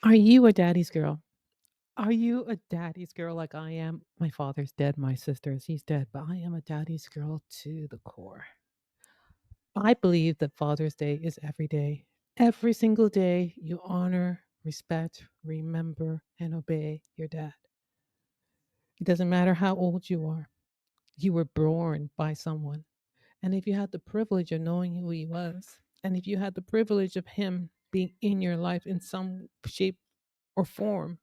Are you a daddy's girl? Are you a daddy's girl like I am? My father's dead, my sister's he's dead, but I am a daddy's girl to the core. I believe that Father's Day is every day. Every single day you honor, respect, remember, and obey your dad. It doesn't matter how old you are. You were born by someone. And if you had the privilege of knowing who he was, and if you had the privilege of him being in your life in some shape or form,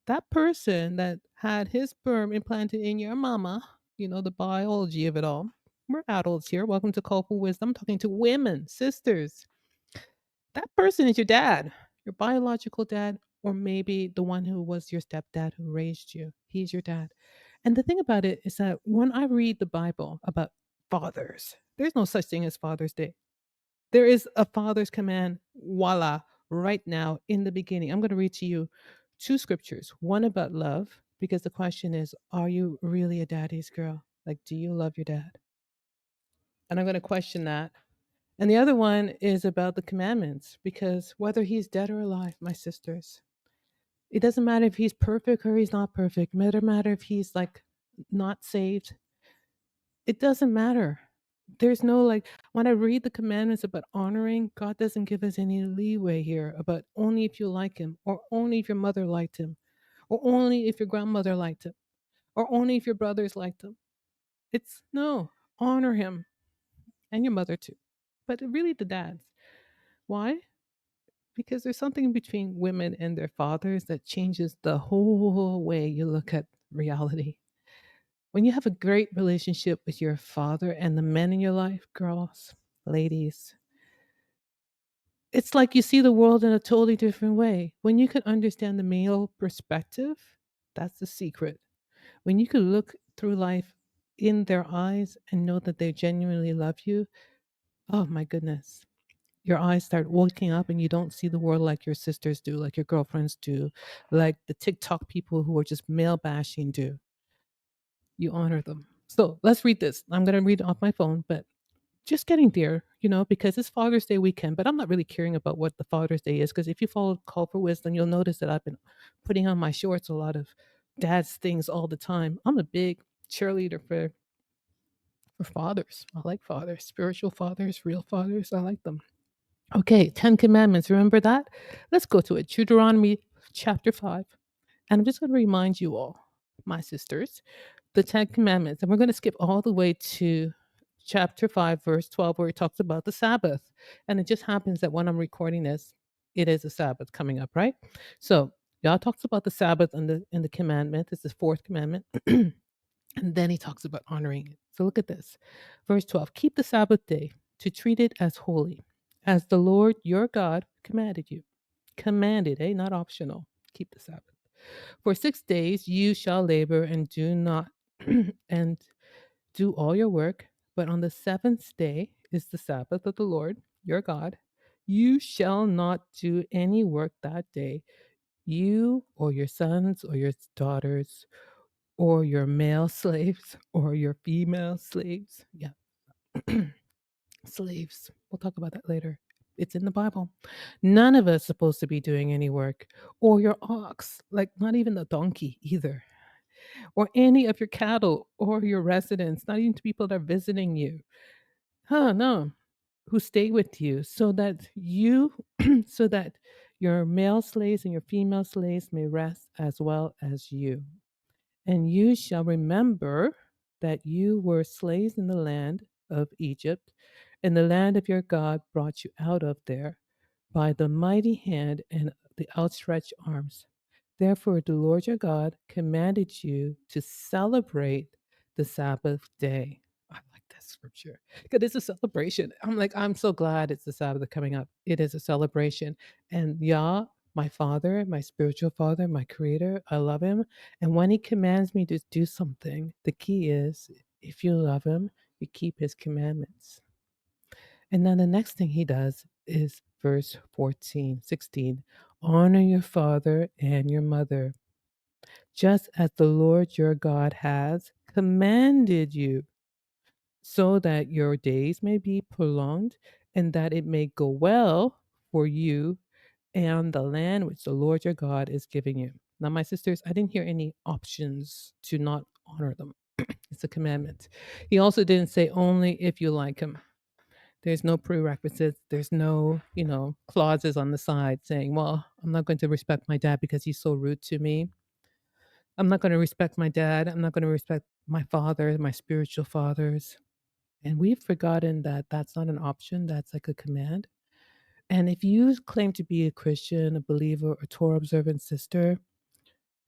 that person that had his sperm implanted in your mama, the biology of it all. We're adults here. Welcome to Call for Wisdom. I'm talking to women, sisters. That person is your dad, your biological dad, or maybe the one who was your stepdad who raised you. He's your dad. And the thing about it is that when I read the Bible about fathers, there's no such thing as Father's Day. There is a father's command, voila, right now in the beginning. I'm going to read to you two scriptures. One about love, because the question is, are you really a daddy's girl? Like, do you love your dad? And I'm going to question that. And the other one is about the commandments, because whether he's dead or alive, my sisters, it doesn't matter if he's perfect or he's not perfect. It doesn't matter if he's like not saved. It doesn't matter. There's no like when I read the commandments about honoring, God doesn't give us any leeway here about only if you like him, or only if your mother liked him, or only if your grandmother liked him, or only if your brothers liked him. It's no, honor him and your mother too. But really the dads. Why? Because there's something between women and their fathers that changes the whole way you look at reality. When you have a great relationship with your father and the men in your life, girls, ladies, it's like you see the world in a totally different way. When you can understand the male perspective, that's the secret. When you can look through life in their eyes and know that they genuinely love you, oh my goodness. Your eyes start waking up and you don't see the world like your sisters do, like your girlfriends do, like the TikTok people who are just male bashing do. You honor them. So let's read this. I'm going to read it off my phone, but just getting there, because it's Father's Day weekend, but I'm not really caring about what the Father's Day is because if you follow Call for Wisdom, you'll notice that I've been putting on my shorts a lot of dad's things all the time. I'm a big cheerleader for fathers. I like fathers, spiritual fathers, real fathers. I like them. Okay, 10 Commandments. Remember that? Let's go to it. Deuteronomy chapter 5. And I'm just going to remind you all, my sisters, the 10 Commandments. And we're going to skip all the way to chapter 5, verse 12, where it talks about the Sabbath. And it just happens that when I'm recording this, it is a Sabbath coming up, right? So, Yah talks about the Sabbath and the commandment. It's the fourth commandment. And then he talks about honoring it. So look at this. Verse 12, keep the Sabbath day to treat it as holy, as the Lord your God commanded you. Commanded, not optional. Keep the Sabbath. For 6 days you shall labor and do not and do all your work, but on the seventh day is the Sabbath of the Lord your God. You shall not do any work that day, you or your sons or your daughters, or your male slaves or your female slaves. Yeah. Slaves. We'll talk about that later. It's in the Bible. None of us supposed to be doing any work, or your ox, like not even the donkey either, or any of your cattle or your residents, not even people that are visiting you. Huh, no, who stay with you, so that so that your male slaves and your female slaves may rest as well as you. And you shall remember that you were slaves in the land of Egypt, and the land of your God brought you out of there by the mighty hand and the outstretched arms. Therefore, the Lord your God commanded you to celebrate the Sabbath day. I like that scripture because it's a celebration. I'm so glad it's the Sabbath coming up. It is a celebration. And Yah, my father, my spiritual father, my creator, I love him. And when he commands me to do something, the key is if you love him, you keep his commandments. And then the next thing he does is verse 14, 16. Honor your father and your mother, just as the Lord your God has commanded you, so that your days may be prolonged and that it may go well for you and the land which the Lord your God is giving you. Now, my sisters, I didn't hear any options to not honor them. It's a commandment. He also didn't say only if you like him. There's no prerequisites. There's no, clauses on the side saying, well, I'm not going to respect my dad because he's so rude to me. I'm not going to respect my dad. I'm not going to respect my father, my spiritual fathers. And we've forgotten that that's not an option. That's like a command. And if you claim to be a Christian, a believer, a Torah observant sister,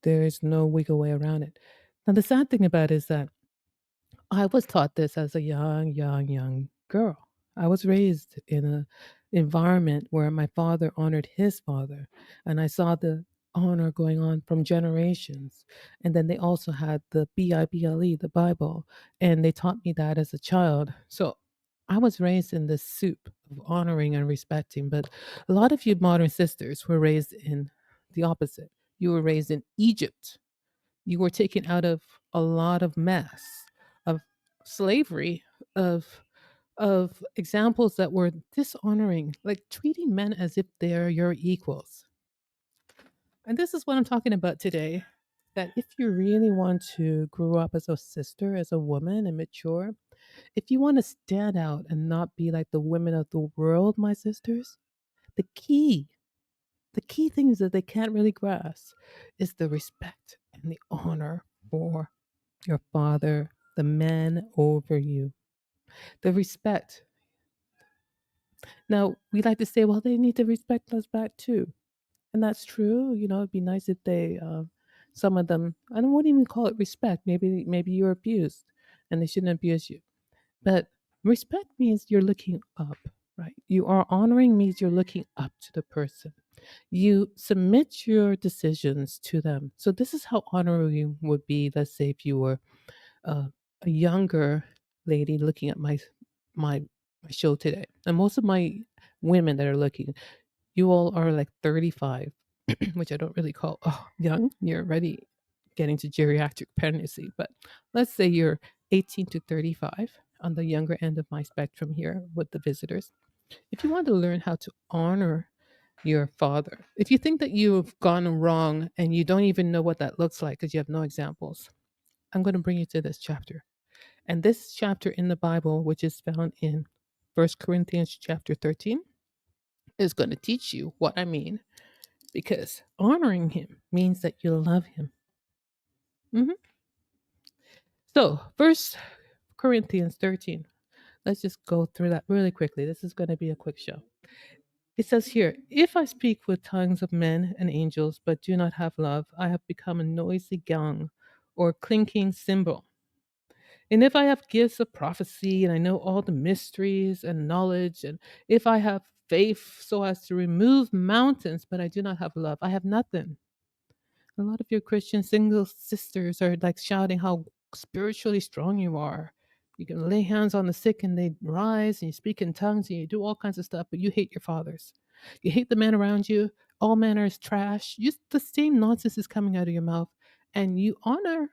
there is no wiggle way around it. Now, the sad thing about it is that I was taught this as a young girl. I was raised in an environment where my father honored his father, and I saw the honor going on from generations. And then they also had the Bible, the Bible, and they taught me that as a child. So I was raised in this soup of honoring and respecting. But a lot of you modern sisters were raised in the opposite. You were raised in Egypt. You were taken out of a lot of mess, of slavery, of examples that were dishonoring, like treating men as if they're your equals. And this is what I'm talking about today. That if you really want to grow up as a sister, as a woman and mature, if you want to stand out and not be like the women of the world, my sisters, the key, the key things that they can't really grasp is the respect and the honor for your father, the man over you, the respect. Now, we like to say, well, they need to respect us back too. And that's true. It'd be nice if some of them, I don't want to even call it respect. Maybe you're abused and they shouldn't abuse you. But respect means you're looking up, right? You are honoring means you're looking up to the person. You submit your decisions to them. So this is how honoring would be. Let's say if you were uh, a younger lady looking at my my show today, and most of my women that are looking, you all are like 35, which I don't really call young. You're already getting to geriatric pregnancy, but let's say you're 18 to 35 on the younger end of my spectrum here with the visitors. If you want to learn how to honor your father, if you think that you've gone wrong and you don't even know what that looks like because you have no examples, I'm going to bring you to this chapter. And this chapter in the Bible, which is found in First Corinthians chapter 13, is going to teach you what I mean because honoring him means that you love him. Mhm. So, First Corinthians 13, let's just go through that really quickly. This is going to be a quick show. It says here, if I speak with tongues of men and angels, but do not have love, I have become a noisy gong or clinking cymbal. And if I have gifts of prophecy and I know all the mysteries and knowledge, and if I have faith so as to remove mountains, but I do not have love, I have nothing. A lot of your Christian single sisters are like shouting how spiritually strong you are. You can lay hands on the sick and they rise, and you speak in tongues and you do all kinds of stuff, but you hate your fathers. You hate the men around you. All manner is trash. The same nonsense is coming out of your mouth. And you honor,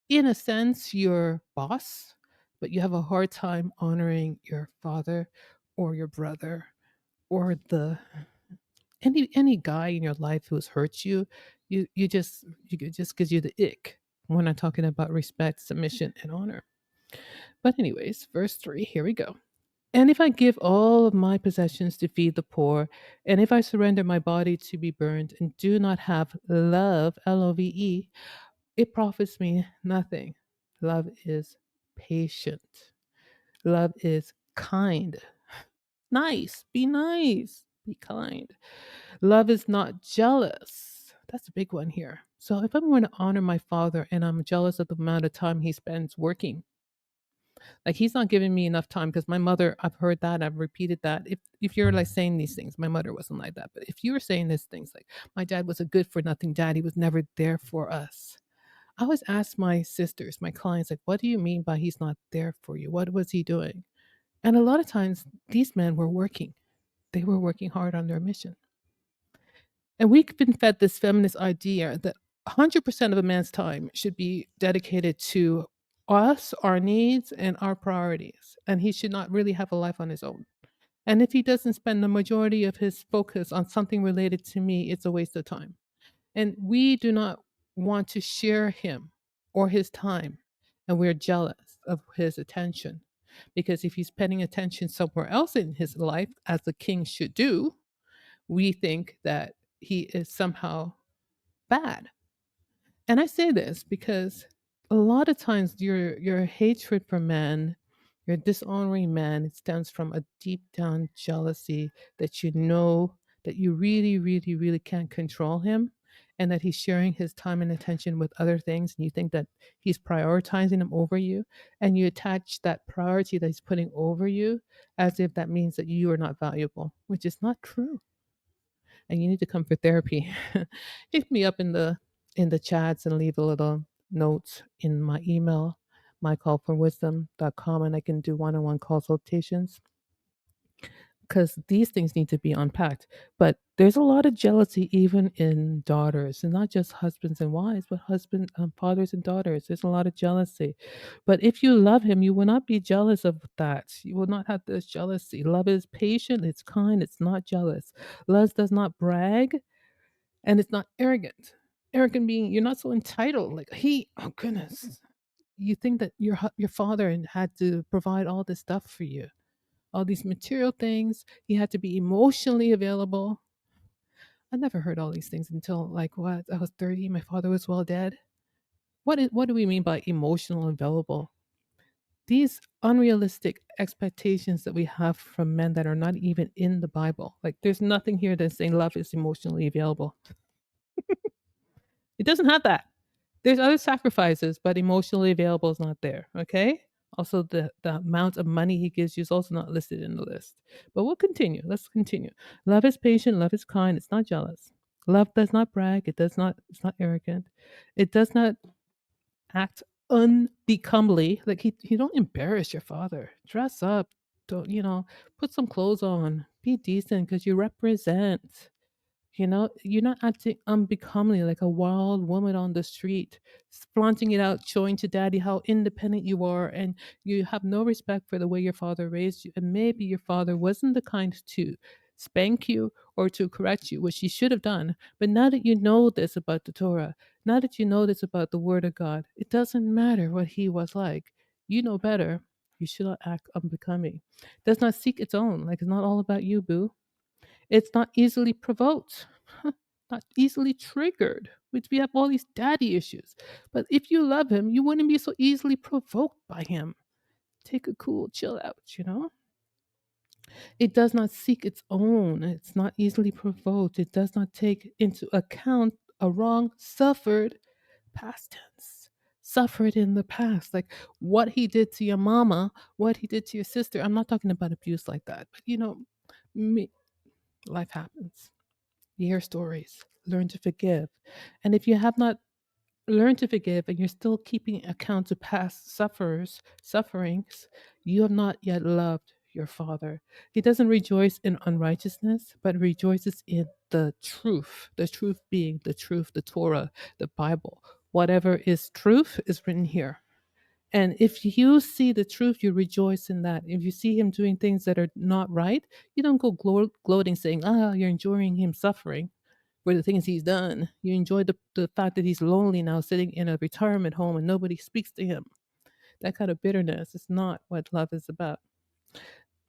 in a sense, your boss, but you have a hard time honoring your father or your brother or the any guy in your life who's hurt you. It just gives you the ick when I'm talking about respect, submission, and honor. But anyways, verse 3, here we go. And if I give all of my possessions to feed the poor, and if I surrender my body to be burned and do not have love, Love, it profits me nothing. Love is patient. Love is kind. Nice. Be nice. Be kind. Love is not jealous. That's a big one here. So if I'm going to honor my father and I'm jealous of the amount of time he spends working, like he's not giving me enough time because my mother, I've heard that, I've repeated that. If you're like saying these things, my mother wasn't like that. But if you were saying these things like my dad was a good for nothing dad, he was never there for us. I always ask my sisters, my clients, like, what do you mean by he's not there for you? What was he doing? And a lot of times these men were working. They were working hard on their mission. And we've been fed this feminist idea that 100% of a man's time should be dedicated to us, our needs, and our priorities. And he should not really have a life on his own. And if he doesn't spend the majority of his focus on something related to me, it's a waste of time. And we do not want to share him or his time. And we're jealous of his attention. Because if he's spending attention somewhere else in his life, as the king should do, we think that he is somehow bad. And I say this because a lot of times your hatred for man, your dishonoring man, it stems from a deep down jealousy that you know that you really, really, really can't control him, and that he's sharing his time and attention with other things, and you think that he's prioritizing them over you, and you attach that priority that he's putting over you as if that means that you are not valuable, which is not true. And you need to come for therapy. Hit me up in the chats and leave a little note in my email, mycallforwisdom.com, and I can do one-on-one consultations because these things need to be unpacked. But there's a lot of jealousy even in daughters, and not just husbands and wives, but fathers and daughters. There's a lot of jealousy. But if you love him, you will not be jealous of that. You will not have this jealousy. Love is patient, it's kind, it's not jealous. Love does not brag, and it's not arrogant. Arrogant being you're not so entitled. Like he, oh goodness, you think that your father had to provide all this stuff for you, all these material things. He had to be emotionally available. I never heard all these things until like what I was 30. My father was well dead. What do we mean by emotional available? These unrealistic expectations that we have from men that are not even in the Bible. Like there's nothing here that's saying love is emotionally available. It doesn't have that. There's other sacrifices, but emotionally available is not there. Okay. Also, the amount of money he gives you is also not listed in the list. But we'll continue. Let's continue. Love is patient. Love is kind. It's not jealous. Love does not brag. It does not. It's not arrogant. It does not act unbecomely. Like he don't embarrass your father. Dress up. Don't put some clothes on. Be decent because you represent. You're not acting unbecomingly like a wild woman on the street, flaunting it out, showing to daddy how independent you are, and you have no respect for the way your father raised you. And maybe your father wasn't the kind to spank you or to correct you, which he should have done. But now that you know this about the Torah, now that you know this about the Word of God, it doesn't matter what he was like. You know better. You should not act unbecoming. It does not seek its own. Like it's not all about you, boo. It's not easily provoked, not easily triggered, which we have all these daddy issues. But if you love him, you wouldn't be so easily provoked by him. Take a cool chill out. It does not seek its own. It's not easily provoked. It does not take into account a wrong suffered, past tense. Suffered in the past. Like what he did to your mama, what he did to your sister. I'm not talking about abuse like that. But me, life happens. You hear stories. Learn to forgive. And if you have not learned to forgive and you're still keeping account of past sufferings, you have not yet loved your father. He doesn't rejoice in unrighteousness, but rejoices in the truth being the truth, the Torah, the Bible. Whatever is truth is written here. And if you see the truth, you rejoice in that. If you see him doing things that are not right, you don't go gloating saying, you're enjoying him suffering for the things he's done. You enjoy the fact that he's lonely now, sitting in a retirement home and nobody speaks to him. That kind of bitterness is not what love is about.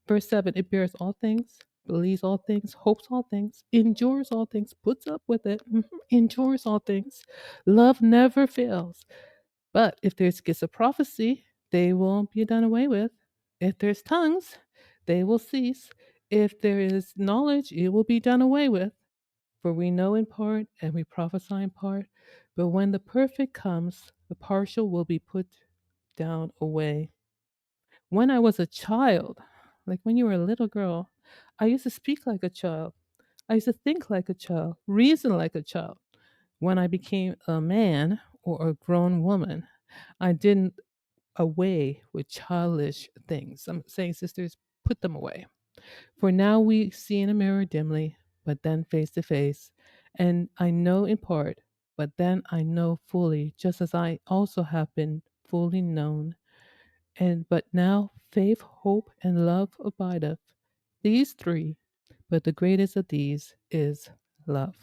Verse 7, it bears all things, believes all things, hopes all things, endures all things, puts up with it, endures all things. Love never fails. But if there's gifts of prophecy, they will be done away with. If there's tongues, they will cease. If there is knowledge, it will be done away with. For we know in part and we prophesy in part, but when the perfect comes, the partial will be put down away. When I was a child, like when you were a little girl, I used to speak like a child. I used to think like a child, reason like a child. When I became a man or a grown woman, I didn't away with childish things. I'm saying, sisters, put them away. For now we see in a mirror dimly, but then face to face. And I know in part, but then I know fully, just as I also have been fully known. And but now faith, hope, and love abideth. These three, but the greatest of these is love.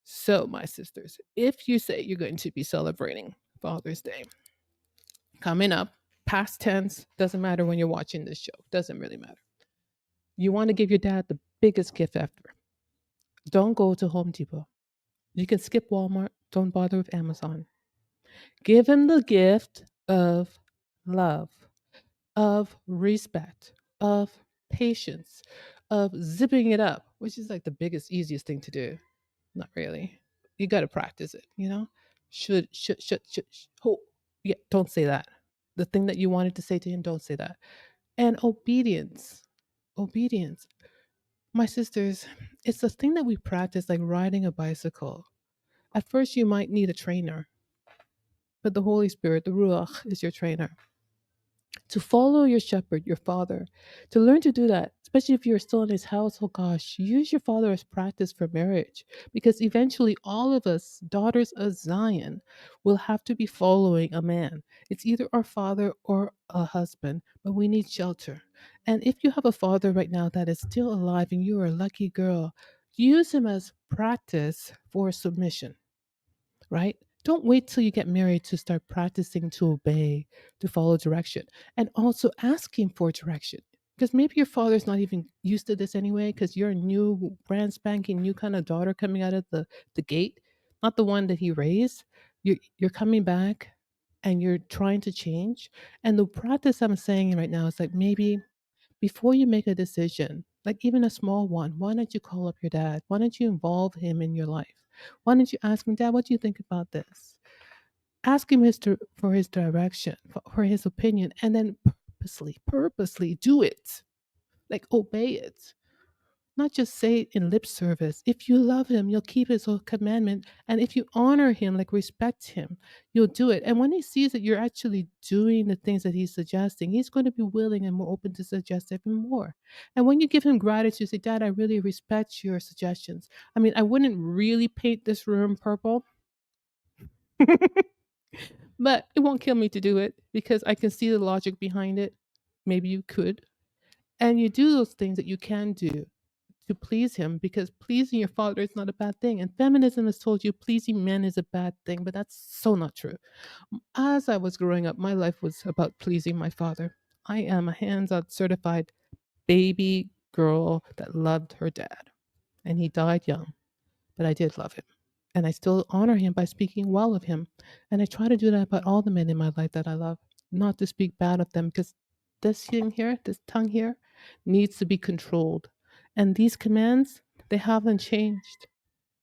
So, my sisters, if you say you're going to be celebrating Father's Day coming up, past tense, doesn't matter when you're watching this show, doesn't really matter. You want to give your dad the biggest gift ever. Don't go to Home Depot. You can skip Walmart. Don't bother with Amazon. Give him the gift of love, of respect, of patience, of zipping it up, which is like the biggest, easiest thing to do. Not really. You got to practice it, you know? Oh, yeah, don't say that. The thing that you wanted to say to him, don't say that. And obedience. Obedience. My sisters, it's the thing that we practice like riding a bicycle. At first, you might need a trainer, but the Holy Spirit, the Ruach, is your trainer. To follow your shepherd, your father, to learn to do that, especially if you're still in his house, oh gosh, use your father as practice for marriage. Because eventually, all of us, daughters of Zion, will have to be following a man. It's either our father or a husband, but we need shelter. And if you have a father right now that is still alive and you're a lucky girl, use him as practice for submission, right? Don't wait till you get married to start practicing to obey, to follow direction, and also asking for direction. Because maybe your father's not even used to this anyway, because you're a new, brand spanking new kind of daughter coming out of the gate, not the one that he raised. You're coming back and you're trying to change. And the practice I'm saying right now is like maybe before you make a decision, like even a small one, why don't you call up your dad? Why don't you involve him in your life? Why don't you ask him, Dad, what do you think about this? Ask him for his direction, for his opinion, and then purposely do it. Like obey it. Not just say it in lip service. If you love him, you'll keep his whole commandment. And if you honor him, like respect him, you'll do it. And when he sees that you're actually doing the things that he's suggesting, he's going to be willing and more open to suggest even more. And when you give him gratitude, say, Dad, I really respect your suggestions. I mean, I wouldn't really paint this room purple, but it won't kill me to do it because I can see the logic behind it. Maybe you could. And you do those things that you can do to please him because pleasing your father is not a bad thing. And feminism has told you pleasing men is a bad thing, but that's so not true. As I was growing up, my life was about pleasing my father. I am a hands on certified baby girl that loved her dad, and he died young, but I did love him. And I still honor him by speaking well of him. And I try to do that about all the men in my life that I love, not to speak bad of them because this thing here, this tongue here, needs to be controlled. And these commands, they haven't changed.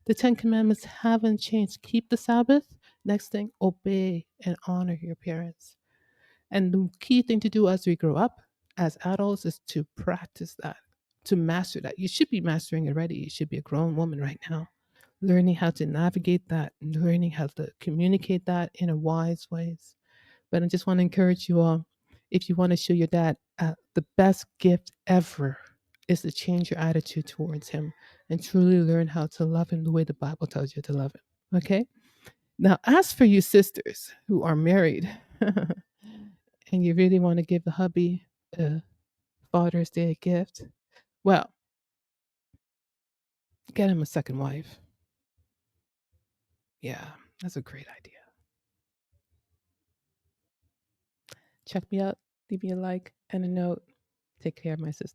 The Ten Commandments haven't changed. Keep the Sabbath. Next thing, obey and honor your parents. And the key thing to do as we grow up, as adults, is to practice that, to master that. You should be mastering it already. You should be a grown woman right now, learning how to navigate that, learning how to communicate that in a wise ways. But I just want to encourage you all, if you want to show your dad the best gift ever is to change your attitude towards him and truly learn how to love him the way the Bible tells you to love him. Okay? Now, as for you sisters who are married and you really want to give the hubby a Father's Day gift, well, get him a second wife. Yeah, that's a great idea. Check me out, leave me a like and a note. Take care, my sister.